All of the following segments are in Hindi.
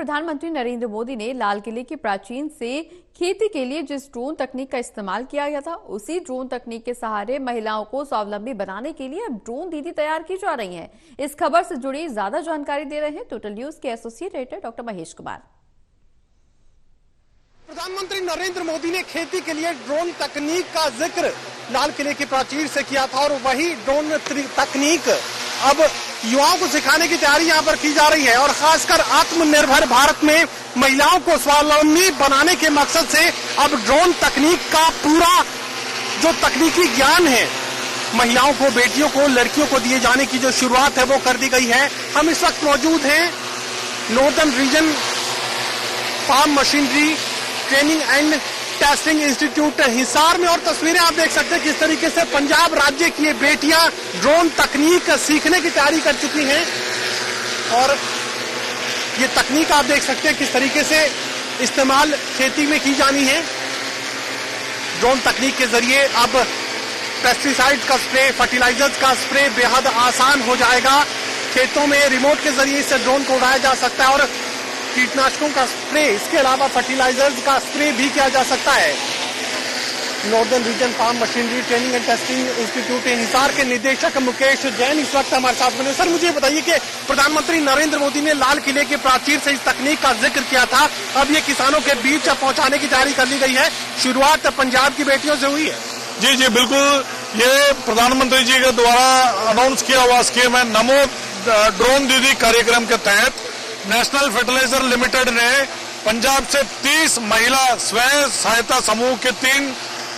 प्रधानमंत्री नरेंद्र मोदी ने लाल किले की प्राचीन से खेती के लिए जिस ड्रोन तकनीक का इस्तेमाल किया गया था, उसी ड्रोन तकनीक के सहारे महिलाओं को स्वावलंबी बनाने के लिए अब ड्रोन दीदी तैयार की जा रही हैं। इस खबर से जुड़ी ज्यादा जानकारी दे रहे हैं टोटल न्यूज के associate editor doctor Mahesh Kumar. प्रधानमंत्री नरेंद्र मोदी ने खेती के लिए ड्रोन तकनीक का जिक्र लाल किले की प्राचीर से किया था और वही ड्रोन तकनीक अब युवाओं को सिखाने की तैयारी यहाँ पर की जा रही है और खासकर आत्मनिर्भर भारत में महिलाओं को स्वावलंबी बनाने के मकसद से अब ड्रोन तकनीक का पूरा जो तकनीकी ज्ञान है महिलाओं को, बेटियों को, लड़कियों को दिए जाने की जो शुरुआत है वो कर दी गई है। हम इस वक्त मौजूद हैं Northern Region Farm Machinery Training and Testing Institute Hisar में और तस्वीरें आप देख सकते हैं किस तरीके से पंजाब राज्य की ये बेटियां ड्रोन तकनीक सीखने की तैयारी कर चुकी हैं और ये तकनीक आप देख सकते हैं किस तरीके से इस्तेमाल खेती में की जानी है। ड्रोन तकनीक के जरिए अब पेस्टिसाइड का स्प्रे, फर्टिलाइजर्स का स्प्रे बेहद आसान हो जाएगा। खेतों में रिमोट के जरिए इस ड्रोन को उड़ाया जा सकता है और कीटनाशकों का स्प्रे, इसके अलावा फर्टिलाइजर्स का स्प्रे भी किया जा सकता है। Northern Region Farm Machinery Training and Testing Institute Hisar के निदेशक मुकेश जैन इस वक्त हमारे साथ बने। सर, मुझे बताइए कि प्रधानमंत्री नरेंद्र मोदी ने लाल किले के प्राचीर से इस तकनीक का जिक्र किया था, अब ये किसानों के बीच पहुंचाने की तैयारी कर ली गई है। शुरुआत पंजाब की बेटियों से हुई है। जी जी बिल्कुल, ये प्रधानमंत्री जी के द्वारा अनाउंस किया हुआ स्कीम है। नमो ड्रोन दीदी कार्यक्रम के तहत नेशनल फर्टिलाइजर लिमिटेड ने पंजाब से 30 महिला स्वयं सहायता समूह के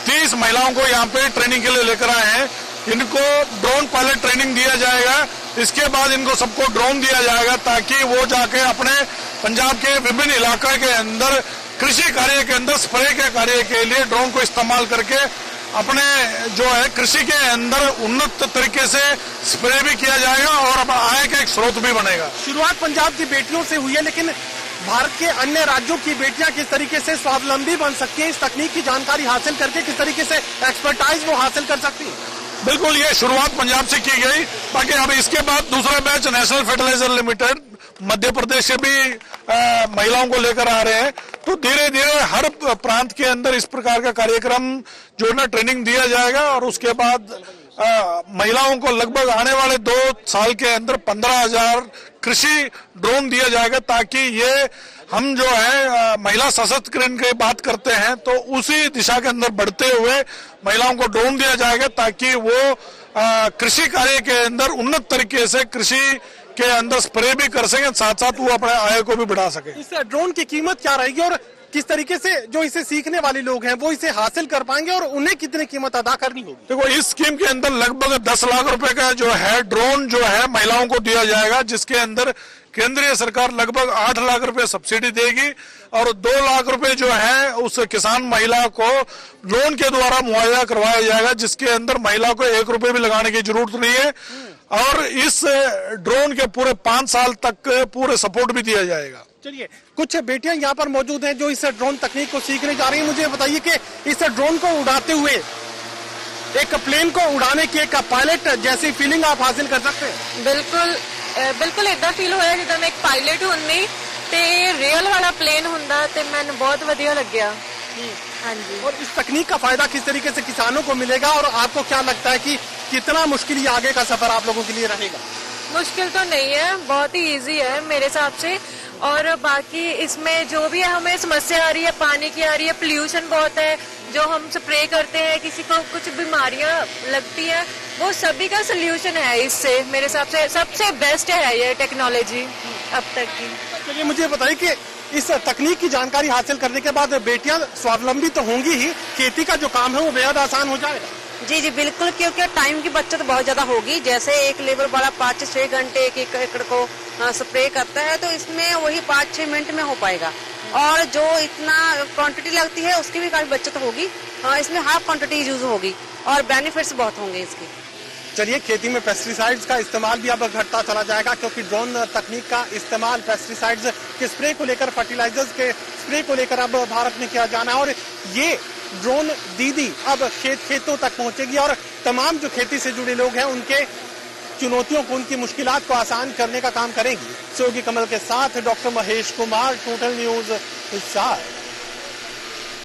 30 महिलाओं को यहाँ पे ट्रेनिंग के लिए लेकर आए हैं। इनको ड्रोन पायलट ट्रेनिंग दिया जाएगा, इसके बाद इनको सबको ड्रोन दिया जाएगा ताकि वो जाके अपने पंजाब के विभिन्न इलाके के अंदर कृषि कार्य के अंदर स्प्रे के कार्य के लिए ड्रोन को इस्तेमाल करके अपने जो है कृषि के अंदर उन्नत तरीके से स्प्रे भी किया जाएगा और अब आय का एक स्रोत भी बनेगा। शुरुआत पंजाब की बेटियों से हुई है, लेकिन भारत के अन्य राज्यों की बेटियां किस तरीके से स्वावलंबी बन सकती हैं, इस तकनीक की जानकारी हासिल करके किस तरीके से एक्सपर्टाइज वो हासिल कर सकती है? बिल्कुल, ये शुरुआत पंजाब से की गई, बाकी अब इसके बाद दूसरा batch national fertiliser limited Madhya Pradesh से भी महिलाओं को लेकर आ रहे हैं। तो धीरे धीरे हर प्रांत के अंदर इस प्रकार का कार्यक्रम जो है ना ट्रेनिंग दिया जाएगा और उसके बाद महिलाओं को लगभग आने वाले 2 साल के अंदर 15,000 कृषि ड्रोन दिया जाएगा ताकि ये हम जो है महिला सशक्तिकरण की बात करते हैं तो उसी दिशा के अंदर बढ़ते हुए महिलाओं को ड्रोन दिया जाएगा ताकि वो कृषि कार्य के अंदर उन्नत तरीके से कृषि के अंदर स्प्रे भी कर सके, साथ साथ वो अपने आय को भी बढ़ा सके। इस ड्रोन की कीमत क्या रहेगी और किस तरीके से जो इसे सीखने वाले लोग हैं वो इसे हासिल कर पाएंगे और उन्हें कितनी कीमत अदा करनी होगी? देखो, इस स्कीम के अंदर लगभग 10 लाख रुपए का जो है ड्रोन जो है महिलाओं को दिया जाएगा, जिसके अंदर केंद्रीय सरकार लगभग 8 लाख रुपए सब्सिडी देगी और 2 लाख रुपए जो है उस किसान महिला को ड्रोन के द्वारा मुहैया करवाया जाएगा, जिसके अंदर महिला को 1 रुपए भी लगाने की जरूरत नहीं है और इस ड्रोन के पूरे 5 साल तक पूरे सपोर्ट भी दिया जाएगा। चलिए, कुछ बेटियां यहाँ पर मौजूद हैं जो इस ड्रोन तकनीक को सीखने जा रही हैं। मुझे बताइए कि इस ड्रोन को उड़ाते हुए एक प्लेन को उड़ाने की एक पायलट जैसी फीलिंग आप हासिल कर सकते हैं? बिल्कुल इदा फील होया जिदा मैं एक पायलट हुंदी ते रियल वाला प्लेन हुंदा ते मैंने बहुत वधिया लग्या। हाँ जी। और इस तकनीक का फायदा किस तरीके से किसानों को मिलेगा और आपको क्या लगता है कि कितना मुश्किल ये आगे का सफर आप लोगों के लिए रहेगा? मुश्किल तो नहीं है, बहुत ही इजी है मेरे हिसाब से। और बाकी इसमें जो भी हमें समस्या आ रही है, पानी की आ रही है, पोल्यूशन बहुत है, जो हम स्प्रे करते हैं किसी को कुछ बीमारियां लगती हैं, वो सभी का सोल्यूशन है इससे। मेरे हिसाब से सबसे बेस्ट है ये टेक्नोलॉजी अब तक की। चलिए, मुझे बताइए कि इस तकनीक की जानकारी हासिल करने के बाद बेटियां स्वावलंबी तो होंगी ही, खेती का जो काम है वो बेहद आसान हो जाएगा? जी जी बिल्कुल, क्योंकि टाइम की बचत बहुत ज्यादा होगी। जैसे एक लेबर वाला 5 से 6 घंटे एक एकड़ को स्प्रे करता है तो इसमें वही 5-6 मिनट में हो पाएगा और जो इतना क्वांटिटी लगती है उसकी भी काफी बचत होगी। इसमें हाफ क्वांटिटी यूज होगी और बेनिफिट्स बहुत होंगे इसके। चलिए, खेती में पेस्टिसाइड्स का इस्तेमाल भी अब घटता चला जाएगा क्योंकि ड्रोन तकनीक का इस्तेमाल पेस्टिसाइड्स के स्प्रे को लेकर, फर्टिलाइजर्स के स्प्रे को लेकर अब भारत में किया जाना है और ये ड्रोन दीदी अब खेतों तक पहुंचेगी और तमाम जो खेती से जुड़े लोग हैं उनके चुनौतियों को, उनकी मुश्किलात को आसान करने का काम करेंगी। सहयोगी कमल के साथ doctor Mahesh Kumar, total news Hisar.